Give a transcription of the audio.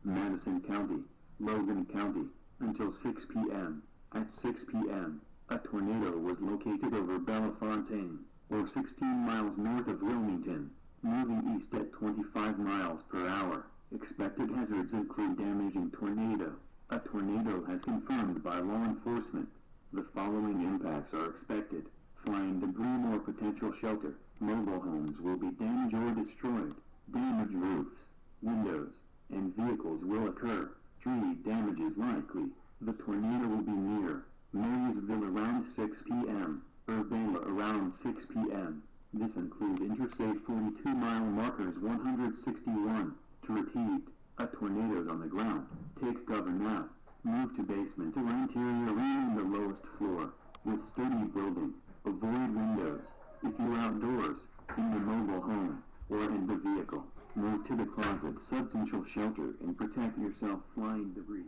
Madison County, Logan County, until 6 p.m. At 6 p.m., a tornado was located over Bellefontaine, or 16 miles north of Wilmington, moving east at 25 miles per hour. Expected hazards include damaging tornado. A tornado has confirmed by law enforcement. The following impacts are expected: flying debris or potential shelter. Mobile homes will be damaged or destroyed. Damaged roofs, windows, and vehicles will occur. Tree damage is likely. The tornado will be near Marysville around 6 p.m. Urbana around 6 p.m. This includes Interstate 42-mile markers 161. To repeat, a tornado's on the ground. Take cover now. Move to basement or interior room in the lowest floor, with sturdy building. Avoid windows. If you're outdoors, in the mobile home, or in the vehicle, move to the closet substantial shelter and protect yourself flying debris.